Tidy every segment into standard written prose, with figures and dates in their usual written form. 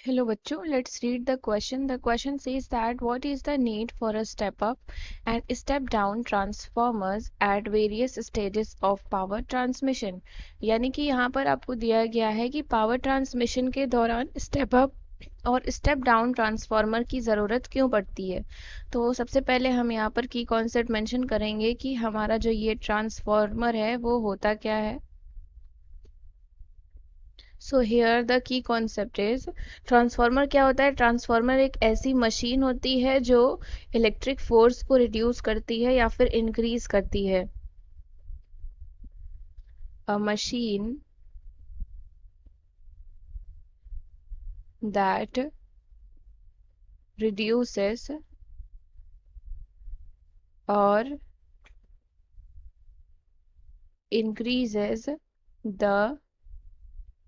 Hello बच्चों, let's read the question. The question says that what is the need for a step up and step down transformers at various stages of power transmission. यानी कि यहाँ पर आपको दिया गया है कि पावर ट्रांसमिशन के दौरान स्टेप अप और स्टेप डाउन ट्रांसफार्मर की ज़रूरत क्यों पड़ती है। तो सबसे पहले हम यहाँ पर की कॉन्सेप्ट मेंशन करेंगे कि हमारा जो ये ट्रांसफार्मर है वो होता क्या है। So here the key concept is transformer क्या होता है। ट्रांसफार्मर एक ऐसी मशीन होती है जो इलेक्ट्रिक फोर्स को रिड्यूस करती है या फिर इंक्रीज करती है। अ machine that reduces or increases the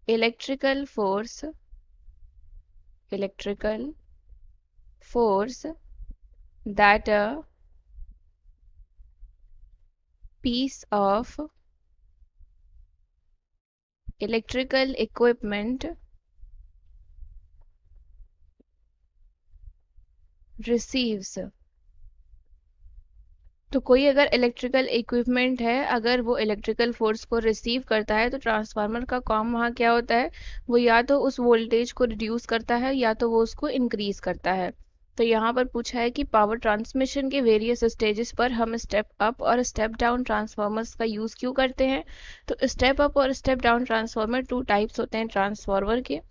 electrical force that a piece of electrical equipment receives। तो कोई अगर इलेक्ट्रिकल इक्विपमेंट है, अगर वो इलेक्ट्रिकल फोर्स को रिसीव करता है तो ट्रांसफार्मर का काम वहाँ क्या होता है, वो या तो उस वोल्टेज को रिड्यूस करता है या तो वो उसको इंक्रीज करता है। तो यहाँ पर पूछा है कि पावर ट्रांसमिशन के वेरियस स्टेजेस पर हम स्टेप अप और स्टेप डाउन ट्रांसफार्मर्स का यूज़ क्यों करते हैं। तो स्टेप अप और step down transformer two types होते हैं ट्रांसफार्मर के।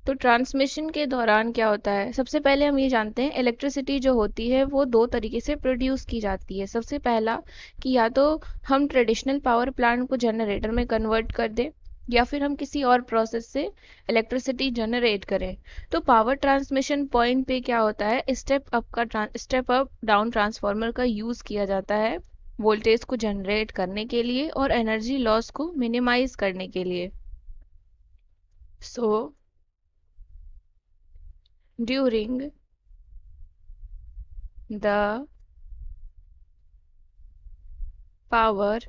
तो ट्रांसमिशन के दौरान क्या होता है, सबसे पहले हम ये जानते हैं इलेक्ट्रिसिटी जो होती है वो दो तरीके से प्रोड्यूस की जाती है। सबसे पहला कि या तो हम ट्रेडिशनल पावर प्लांट को जनरेटर में कन्वर्ट कर दें या फिर हम किसी और प्रोसेस से इलेक्ट्रिसिटी जनरेट करें। तो पावर ट्रांसमिशन पॉइंट पे क्या होता है, स्टेप अप डाउन ट्रांसफार्मर का यूज़ किया जाता है वोल्टेज को जनरेट करने के लिए और एनर्जी लॉस को मिनिमाइज करने के लिए। सो during the power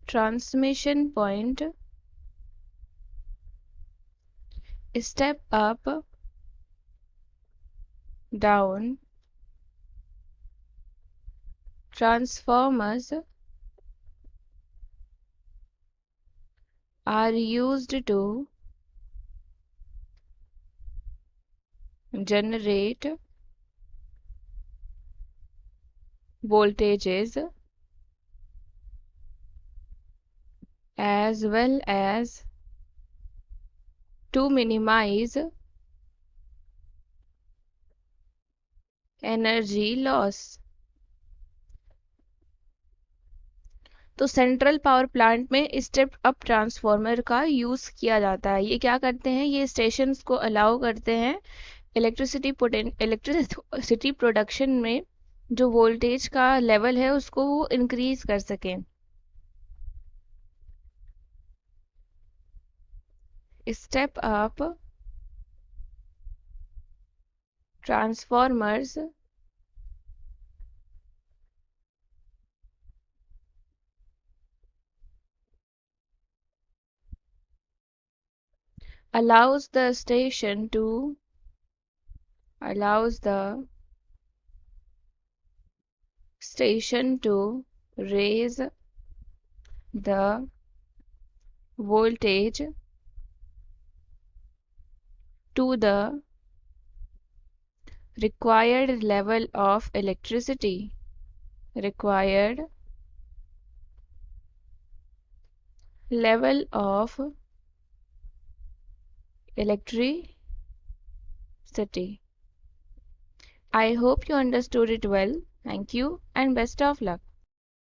transmission point, step up, down transformers are used to generate voltages as well as to minimize energy loss। तो सेंट्रल पावर प्लांट में स्टेप अप ट्रांसफार्मर का यूज़ किया जाता है। ये क्या करते हैं, ये स्टेशंस को अलाउ करते हैं इलेक्ट्रिसिटी प्रोडक्शन में जो वोल्टेज का लेवल है उसको वो इंक्रीज कर सकें। Step up transformers allows the station to raise the voltage to the required level of electricity I hope you understood it well. Thank you and best of luck.